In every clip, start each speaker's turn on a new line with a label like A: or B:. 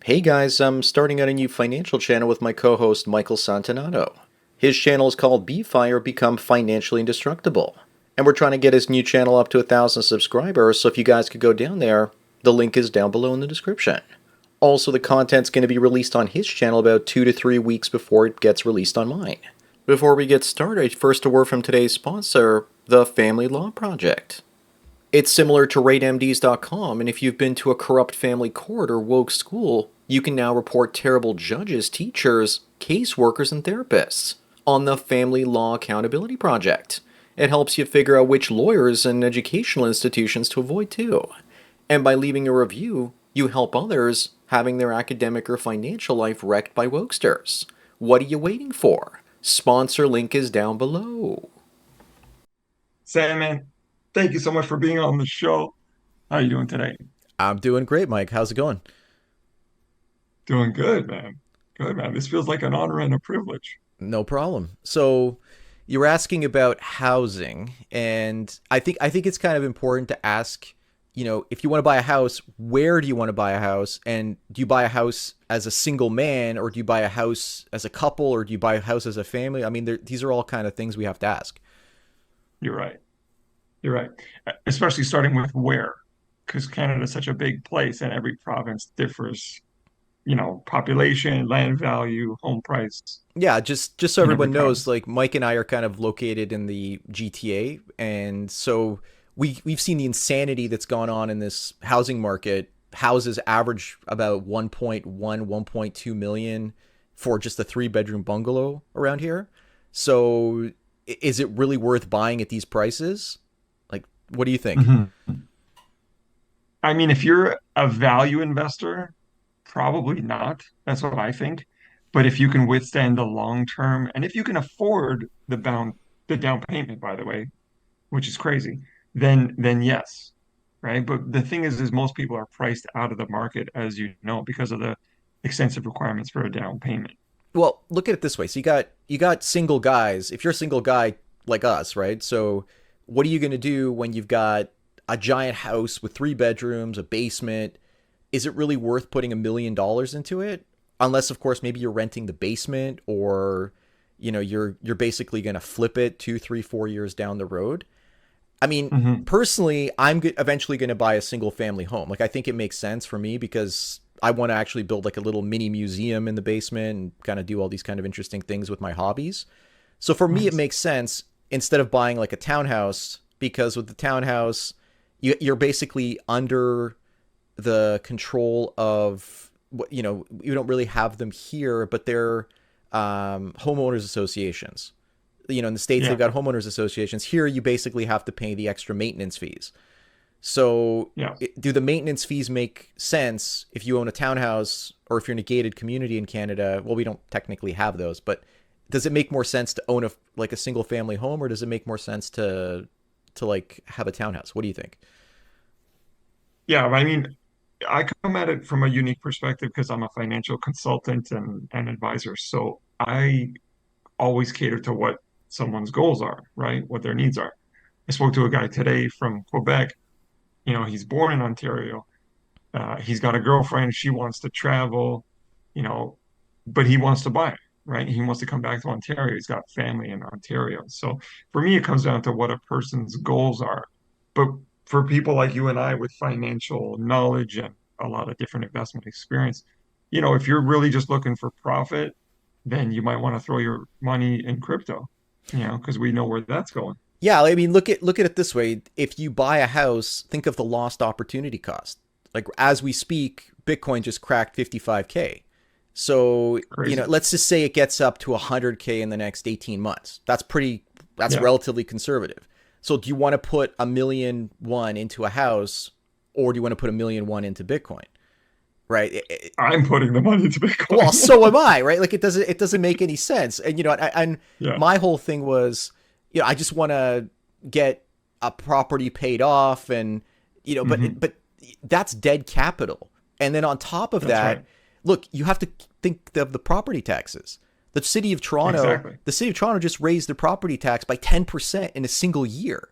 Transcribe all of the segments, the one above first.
A: Hey guys, I'm starting out a new financial channel with my co-host Michael Santonato. His channel is called BEFI or Become Financially Indestructible. And we're trying to get his new channel up to 1,000 subscribers, so if you guys could go down there, the link is down below in the description. Also, the content's going to be released on his channel about 2 to 3 weeks before it gets released on mine. Before we get started, first a word from today's sponsor, the Family Law Project. It's similar to RateMDs.com, and if you've been to a corrupt family court or woke school, you can now report terrible judges, teachers, caseworkers, and therapists on the Family Law Accountability Project. It helps you figure out which lawyers and educational institutions to avoid too. And by leaving a review, you help others having their academic or financial life wrecked by wokesters. What are you waiting for? Sponsor link is down below.
B: Sam, man, thank you so much for being on the show. How are you doing today?
A: I'm doing great, Mike. How's it going?
B: Doing good, man. Good, man. This feels like an honor and a privilege.
A: No problem. So you were asking about housing, and I think it's kind of important to ask, if you want to buy a house, where do you want to buy a house? And do you buy a house as a single man, or do you buy a house as a couple, or do you buy a house as a family? I mean, these are all kind of things we have to ask.
B: You're right. You're right. Especially starting with where, because Canada is such a big place and every province differs, population, land value, home price
A: Yeah, just so
B: in every
A: everyone knows,
B: province.
A: like Mike and I are kind of located in the GTA, and so we've seen the insanity that's gone on in this housing market. Houses average about 1.1, 1.2 million for just a three-bedroom bungalow around here. So is it really worth buying at these prices? Like, what do you think?
B: Mhm. I mean, if you're a value investor, probably not. That's what I think. But if you can withstand the long term, and if you can afford the down payment, by the way, which is crazy, then yes, right? But the thing is most people are priced out of the market, as you know, because of the extensive requirements for a down payment.
A: Well, look at it this way. So you got single guys. If you're a single guy like us, right? So what are you going to do when you've got a giant house with three bedrooms, a basement? Is it really worth putting $1 million into it? Unless, of course, maybe you're renting the basement, or you're basically going to flip it 2, 3, 4 years down the road. I mean,
B: Hmm.
A: personally, I'm eventually going to buy a single family home. Like, I think it makes sense for me because I want to actually build like a little mini museum in the basement and kind of do all these kind of interesting things with my hobbies. So for me, it
B: Nice.
A: makes sense instead of buying like a townhouse, because with the townhouse, you're basically under the control of what you don't really have them here, but they're homeowners associations. In the states they've
B: Yeah.
A: got homeowners associations. Here you basically have to pay the extra maintenance fees. So
B: Yeah.
A: do the maintenance fees make sense if you own a townhouse, or if you're in a gated community in Canada? Well, we don't technically have those, but does it make more sense to own a single family home, or does it make more sense to like have a townhouse? What do you think?
B: Yeah. I mean, I come at it from a unique perspective because I'm a financial consultant and advisor. So I always cater to what someone's goals are, right? What their needs are. I spoke to a guy today from Quebec. He's born in Ontario. He's got a girlfriend. She wants to travel, you know, but he wants to buy it, right? He wants to come back to Ontario. He's got family in Ontario. So for me, it comes down to what a person's goals are. But for people like you and I with financial knowledge and a lot of different investment experience, if you're really just looking for profit, then you might want to throw your money in crypto, because we know where that's going.
A: Yeah, I mean, look at it this way. If you buy a house, think of the lost opportunity cost. Like, as we speak, Bitcoin just cracked 55K. So,
B: Crazy.
A: let's just say it gets up to 100K in the next 18 months. That's
B: Yeah.
A: relatively conservative. So do you want to put a 1,000,000 into a house, or do you want to put a 1,000,000 into Bitcoin? Right?
B: I'm putting the money into
A: Well,
B: Bitcoin.
A: so am I, right? Like, it doesn't make any sense. And and
B: Yeah.
A: my whole thing was, I just want to get a property paid off, and but
B: Hmm.
A: but that's dead capital. And then on top of
B: That's right.
A: that, look, you have to think of the property taxes.
B: Exactly.
A: The city of Toronto just raised their property tax by 10% in a single year,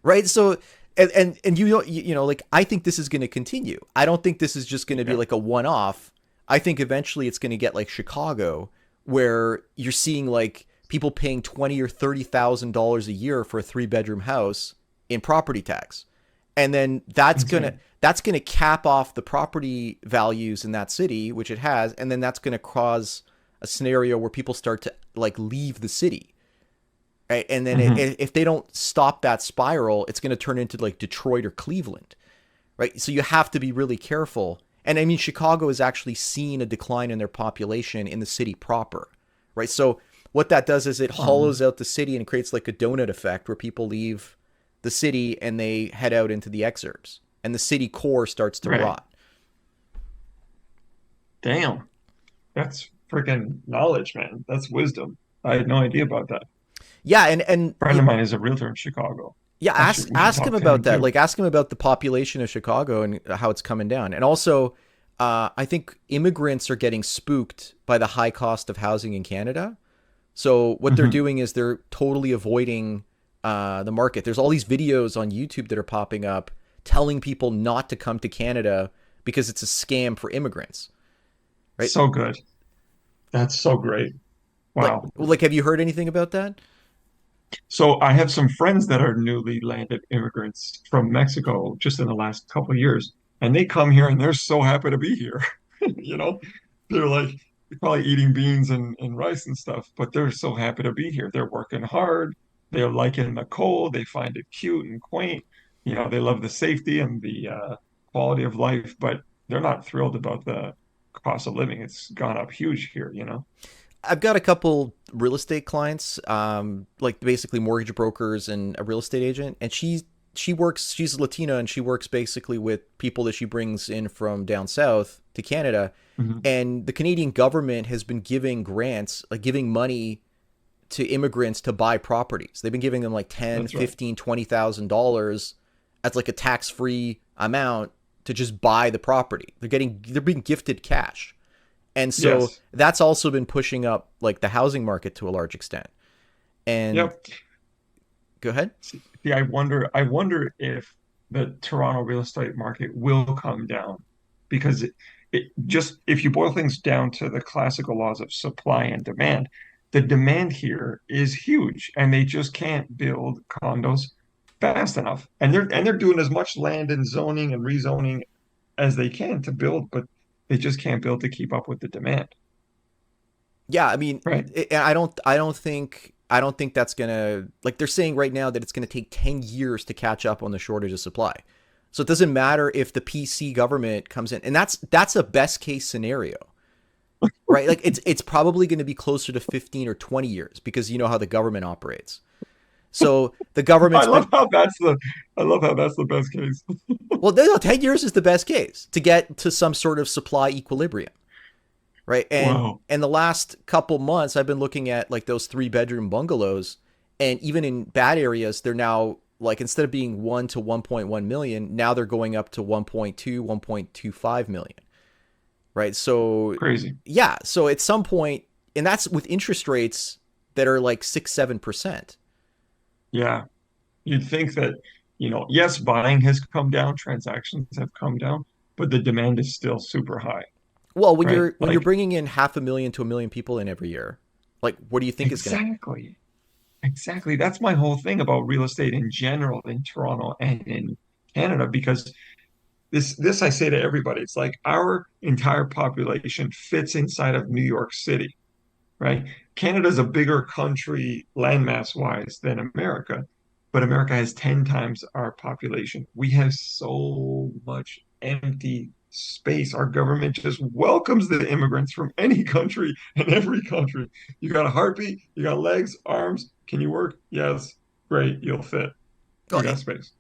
A: right? So, and like, I think this is going to continue. I don't think this is just going to be
B: Yeah.
A: like a one off. I think eventually it's going to get like Chicago, where you're seeing like people paying $20,000 or $30,000 a year for a 3-bedroom house in property tax, and then
B: Insane.
A: that's gonna cap off the property values in that city, which it has, and then that's gonna cause a scenario where people start to like leave the city, right? And then
B: Hmm.
A: if they don't stop that spiral, it's gonna turn into like Detroit or Cleveland, right? So you have to be really careful. And I mean, Chicago has actually seen a decline in their population in the city proper, right? So what that does is it hollows out the city and creates like a donut effect where people leave the city and they head out into the exurbs, and the city core starts to
B: Right.
A: rot.
B: Damn. That's freaking knowledge, man. That's wisdom. I had no idea about that.
A: Yeah, and
B: A friend of mine is a realtor in Chicago.
A: yeah,
B: We should
A: ask him
B: talk to
A: about
B: him
A: that.
B: too.
A: Like, ask him about the population of Chicago and how it's coming down. And also, I think immigrants are getting spooked by the high cost of housing in Canada. So what they're
B: Hmm.
A: doing is they're totally avoiding the market. There's all these videos on YouTube that are popping up telling people not to come to Canada because it's a scam for immigrants, right?
B: So good. That's so great. Wow.
A: Like, have you heard anything about that?
B: So I have some friends that are newly landed immigrants from Mexico just in the last couple of years, and they come here and they're so happy to be here. You know, they're like probably eating beans and rice and stuff, but they're so happy to be here. They're working hard. They're liking the cold. They find it cute and quaint. You know, they love the safety and the quality of life, but they're not thrilled about the cost of living. It's gone up huge here, you know?
A: I've got a couple real estate clients, like basically mortgage brokers and a real estate agent, and she's Latina and she works basically with people that she brings in from down south to Canada,
B: Hmm.
A: and the Canadian government has been giving grants, like giving money to immigrants to buy properties. They've been giving them like 10,
B: That's right.
A: 15, $20,000 as like a tax-free amount to just buy the property. They're being gifted cash. And so
B: Yes.
A: that's also been pushing up like the housing market to a large extent. And
B: Yep.
A: go ahead.
B: See, I wonder if the Toronto real estate market will come down because it just, if you boil things down to the classical laws of supply and demand, the demand here is huge and they just can't build condos fast enough. And they're doing as much land and zoning and rezoning as they can to build, but they just can't build to keep up with the demand,
A: Yeah, I mean,
B: right?
A: I don't think that's gonna, like they're saying right now that it's gonna take 10 years to catch up on the shortage of supply. So it doesn't matter if the PC government comes in, and that's a best case scenario, right? Like it's probably going to be closer to 15 or 20 years because you know how the government operates. So the
B: I
A: government's been
B: love how that's the I love how that's the best case.
A: well, no, 10 years is the best case to get to some sort of supply equilibrium, right?
B: Wow,
A: And the last couple months I've been looking at like those 3-bedroom bungalows, and even in bad areas they're now like, instead of being 1 to 1.1 million, now they're going up to 1.2, 1.25 million, right? So
B: crazy.
A: yeah, so at some point, and that's with interest rates that are like 6-7%.
B: Yeah. You'd think that, yes, buying has come down, transactions have come down, but the demand is still super high,
A: Well,
B: right?
A: when you're
B: Like,
A: bringing in 500,000 to 1 million people in every year, like what do you think is going to
B: exactly, exactly. That's my whole thing about real estate in general in Toronto and in Canada, because this I say to everybody, it's like our entire population fits inside of New York City, right? Canada's a bigger country landmass wise than America, but America has 10 times our population. We have so much empty space. Our government just welcomes the immigrants from any country and every country. You got a heartbeat, you got legs, arms. Can you work? Yes. Great. You'll fit. We
A: well,
B: got space.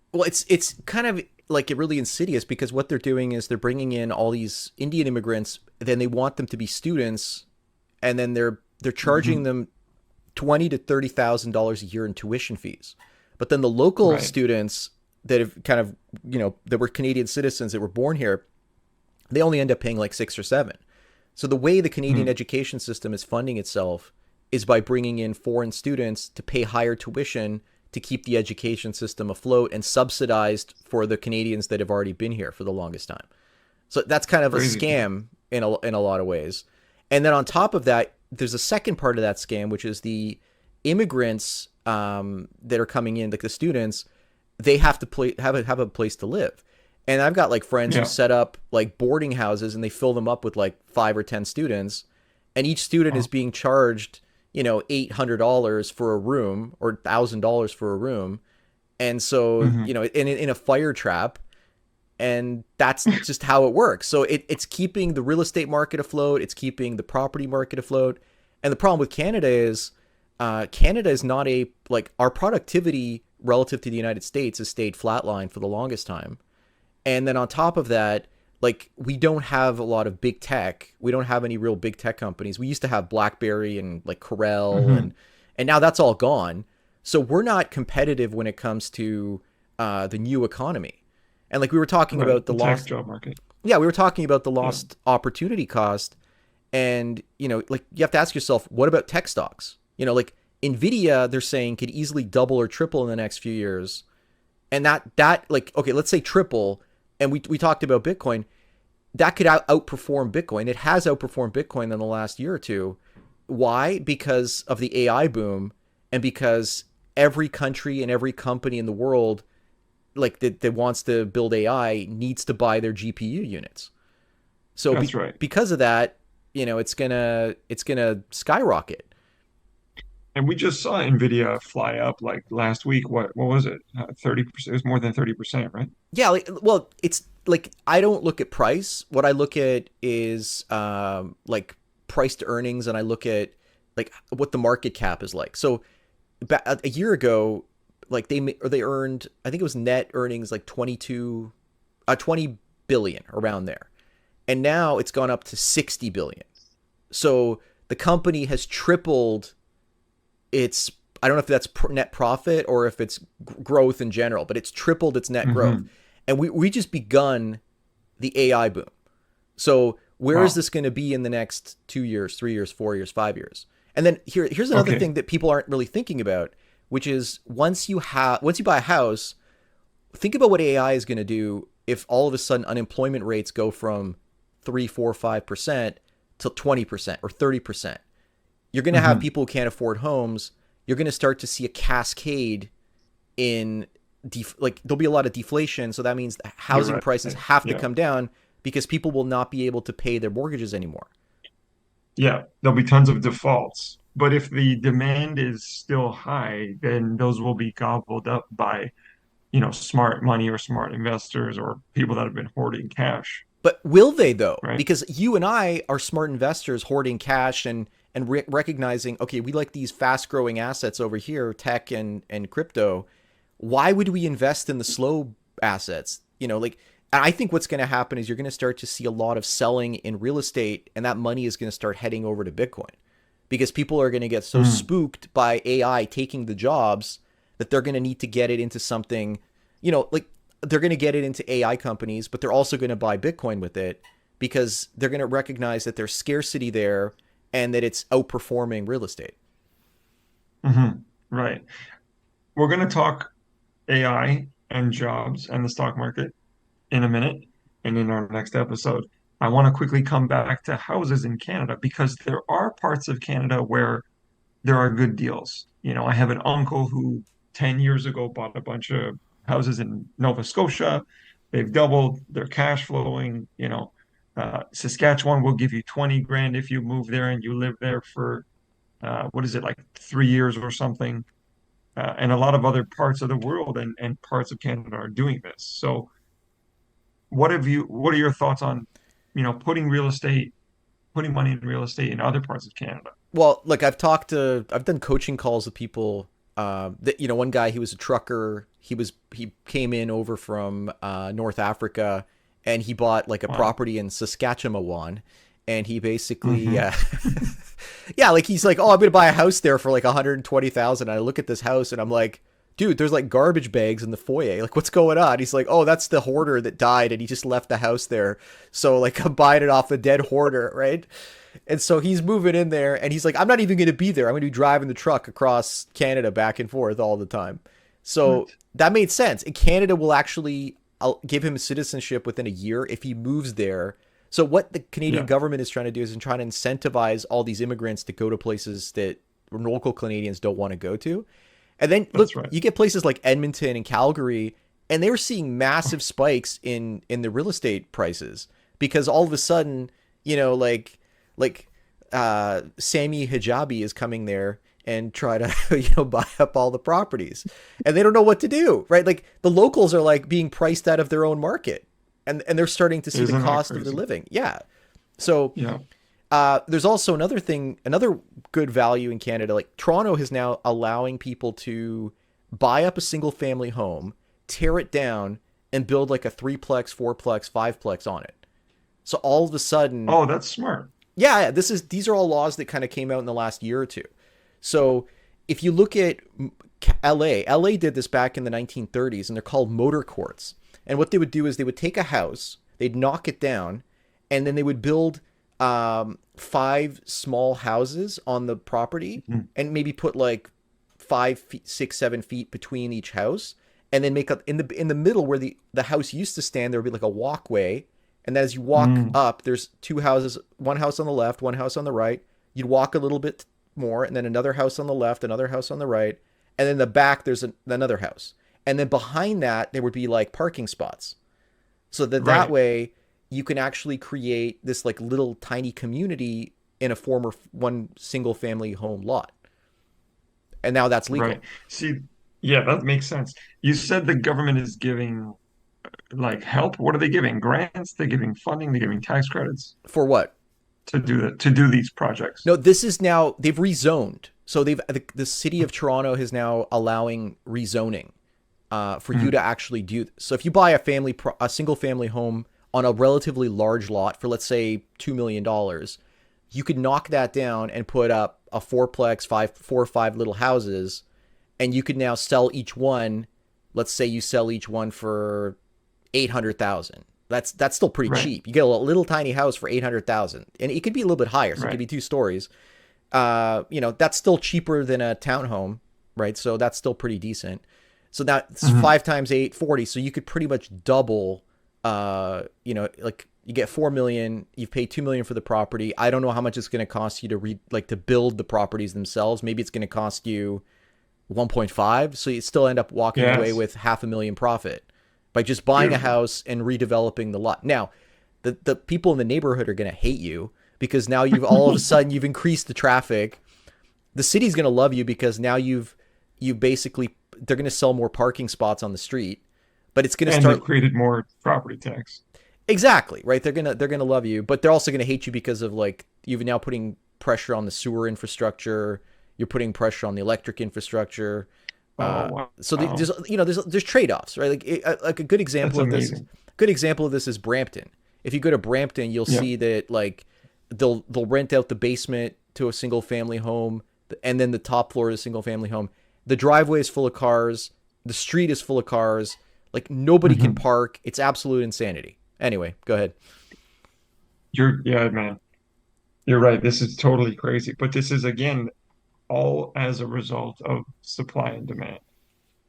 A: it's kind of like really insidious because what they're doing is they're bringing in all these Indian immigrants, then they want them to be students, and then they're charging
B: Hmm.
A: them 20 to $30,000 a year in tuition fees. But then the local
B: Right.
A: students that have kind of, that were Canadian citizens that were born here, they only end up paying like 6 or 7. So the way the Canadian
B: Hmm.
A: education system is funding itself is by bringing in foreign students to pay higher tuition to keep the education system afloat and subsidized for the Canadians that have already been here for the longest time. So that's kind of a
B: Crazy.
A: scam in a lot of ways. And then on top of that, there's a second part of that scam, which is the immigrants that are coming in, like the students, they have to have a place to live. And I've got like friends who
B: Yeah.
A: set up like boarding houses and they fill them up with like 5 or 10 students, and each student is
B: Oh.
A: being charged, $800 for a room or $1,000 for a room. And so,
B: Hmm.
A: in a fire trap, and that's just how it works. So it's keeping the real estate market afloat. It's keeping the property market afloat. And the problem with Canada is not like our productivity relative to the United States has stayed flatline for the longest time. And then on top of that, like we don't have a lot of big tech. We don't have any real big tech companies. We used to have BlackBerry and like Corel,
B: Hmm.
A: and now that's all gone. So we're not competitive when it comes to the new economy. And like we were talking
B: Right.
A: about the
B: The tech
A: lost,
B: job market.
A: yeah, we were talking about the
B: Yeah.
A: lost opportunity cost. And, like you have to ask yourself, what about tech stocks? Like Nvidia, they're saying could easily double or triple in the next few years. And that like, okay, let's say triple. And we talked about Bitcoin. That could outperform Bitcoin. It has outperformed Bitcoin in the last year or two. Why? Because of the AI boom, and because every country and every company in the world like that wants to build AI needs to buy their GPU units. So
B: That's right.
A: because of that, it's gonna skyrocket.
B: And we just saw Nvidia fly up like last week. What was it? 30%. It was more than 30%, right?
A: Yeah, like, well, it's like I don't look at price. What I look at is like price to earnings, and I look at like what the market cap is like. So a year ago, like they earned, I think it was net earnings like 20 billion around there, and now it's gone up to 60 billion. So the company has tripled its, I don't know if that's net profit or if it's growth in general, but it's tripled its net growth.
B: Hmm.
A: And we just begun the AI boom. So where is
B: Wow.
A: this going to be in the next 2 years, 3 years, 4 years, 5 years? And then here's another
B: Okay.
A: thing that people aren't really thinking about, which is once you buy a house, think about what AI is going to do if all of a sudden unemployment rates go from 3, 4, 5% to 20% or 30%. You're going to have
B: Hmm.
A: people who can't afford homes. You're going to start to see a cascade in like there'll be a lot of deflation. So that means
B: You're
A: housing
B: right.
A: prices have to
B: Yeah.
A: come down because people will not be able to pay their mortgages anymore.
B: Yeah. There'll be tons of defaults. But if the demand is still high, then those will be gobbled up by, smart money or smart investors or people that have been hoarding cash,
A: But will they though?
B: right?
A: Because you and I are smart investors hoarding cash and recognizing, okay, we like these fast growing assets over here, tech and crypto. Why would we invest in the slow assets? Like I think what's going to happen is you're going to start to see a lot of selling in real estate, and that money is going to start heading over to Bitcoin because people are going to get so
B: Mm.
A: spooked by AI taking the jobs that they're going to need to get it into something, like they're going to get it into AI companies, but they're also going to buy Bitcoin with it because they're going to recognize that there's scarcity there and that it's outperforming real estate.
B: Hmm. Right. We're going to talk AI and jobs and the stock market in a minute and in our next episode. I want to quickly come back to houses in Canada because there are parts of Canada where there are good deals. I have an uncle who 10 years ago bought a bunch of houses in Nova Scotia. They've doubled, they're cash flowing. Saskatchewan will give you 20 grand if you move there and you live there for, what is it, like 3 years or something. And a lot of other parts of the world and parts of Canada are doing this. So what are your thoughts on, putting money in real estate in other parts of Canada?
A: Well, look, I've done coaching calls with people. That one guy, he was a trucker. He came in over from North Africa, and he bought like a
B: Wow.
A: property in Saskatchewan, and he basically,
B: Hmm.
A: yeah, like he's like, oh, I'm gonna buy a house there for like 120,000. I look at this house and I'm like, dude, there's like garbage bags in the foyer. Like, what's going on? He's like, oh, that's the hoarder that died, and he just left the house there. So like, I'm buying it off the dead hoarder, right? And so he's moving in there, and he's like, I'm not even going to be there. I'm going to be driving the truck across Canada back and forth all the time. So
B: What?
A: that made sense. And Canada will actually give him citizenship within a year if he moves there. So what the Canadian
B: Yeah,
A: government is trying to do is trying to incentivize all these immigrants to go to places that local Canadians don't want to go to. And then
B: that's
A: look,
B: right.
A: you get places like Edmonton and Calgary, and they were seeing massive spikes in the real estate prices because all of a sudden, like Sami Hijabi is coming there and try to buy up all the properties, and they don't know what to do, right? Like the locals are like being priced out of their own market, and they're starting to see the
B: Isn't that
A: cost of their
B: crazy?
A: living. Yeah, so
B: Yeah.
A: there's also another thing, another good value in Canada. Like Toronto is now allowing people to buy up a single family home, tear it down, and build like a threeplex, fourplex, fiveplex on it. So all of a sudden,
B: Oh, that's smart.
A: yeah, these are all laws that kind of came out in the last year or two. So if you look at LA did this back in the 1930s, and they're called motor courts. And what they would do is they would take a house, they'd knock it down, and then they would build five small houses on the property,
B: Mhm.
A: and maybe put like 5 feet, 6, 7 feet between each house, and then make up in the middle where the house used to stand. There would be like a walkway, and as you walk
B: Mm,
A: up, there's two houses, one house on the left, one house on the right. You'd walk a little bit more, and then another house on the left, another house on the right, and then in the back there's another house, and then behind that there would be like parking spots, so that
B: right.
A: way you can actually create this like little tiny community in a former one single family home lot, and now that's
B: Right.
A: legal.
B: See, yeah, that makes sense. You said the government is giving like help. What are they giving? Grants? They're giving funding, they're giving tax credits
A: For what?
B: to do these projects.
A: No, this is now they've rezoned. So the city of Toronto is now allowing rezoning for you
B: Mm,
A: to actually do. So if you buy a single family home on a relatively large lot for, let's say, $2 million, you could knock that down and put up a fourplex, four or five little houses, and you could now sell each one. Let's say you sell each one for 800,000. That's still pretty
B: right,
A: cheap. You get a little tiny house for 800,000, and it could be a little bit higher. So it could
B: right.
A: be 2 stories. That's still cheaper than a townhome, right? So that's still pretty decent. So that's
B: Hmm.
A: 5 times 8, 40. So you could pretty much double. Like you get 4 million. You've paid 2 million for the property. I don't know how much it's going to cost you to build the properties themselves. Maybe it's going to cost you 1.5. So you still end up walking away
B: Yes.
A: with 500,000 profit by just buying a
B: Beautiful.
A: house and redeveloping the lot. Now, the people in the neighborhood are going to hate you because now you've all of a sudden you've increased the traffic. The city's going to love you because now you basically they're going to sell more parking spots on the street, but it's going to
B: And they've
A: start
B: created more property tax.
A: exactly, right. They're going to love you, but they're also going to hate you because of like you've now putting pressure on the sewer infrastructure, you're putting pressure on the electric infrastructure.
B: Oh,
A: Uh, so
B: wow.
A: there's trade-offs, right? Like a good
B: That's
A: example of this.
B: amazing.
A: Good example of this is Brampton. If you go to Brampton, you'll
B: Yeah.
A: see that like they'll rent out the basement to a single family home, and then the top floor is a single family home. The driveway is full of cars. The street is full of cars. Like nobody can
B: Hmm.
A: park. It's absolute insanity. Anyway, go ahead.
B: Yeah, man. You're right. This is totally crazy. But this is again all as a result of supply and demand.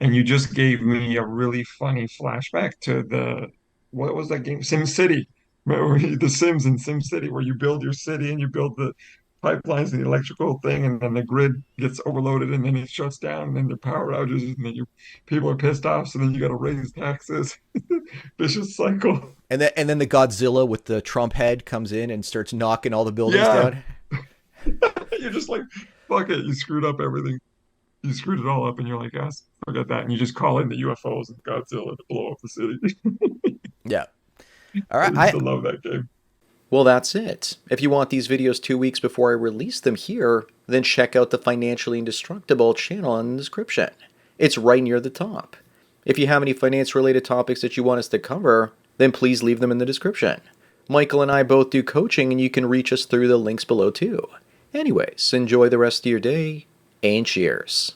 B: And you just gave me a really funny flashback to what was that game? Sim City. Remember the Sims in Sim City where you build your city and you build the pipelines and the electrical thing and then the grid gets overloaded and then it shuts down and then the power outages and then people are pissed off so then you got to raise taxes. Vicious cycle.
A: And then the Godzilla with the Trump head comes in and starts knocking all the buildings
B: Yeah.
A: down.
B: You're just like, fuck it, you screwed up everything. You screwed it all up and you're like, ah, forget that. And you just call in the UFOs and Godzilla to blow up the city.
A: Yeah. All
B: I
A: right.
B: used
A: I
B: to love that game.
A: Well, that's it. If you want these videos 2 weeks before I release them here, then check out the Financially Indestructible channel in the description. It's right near the top. If you have any finance related topics that you want us to cover, then please leave them in the description. Michael and I both do coaching, and you can reach us through the links below too. Anyways, enjoy the rest of your day, and cheers.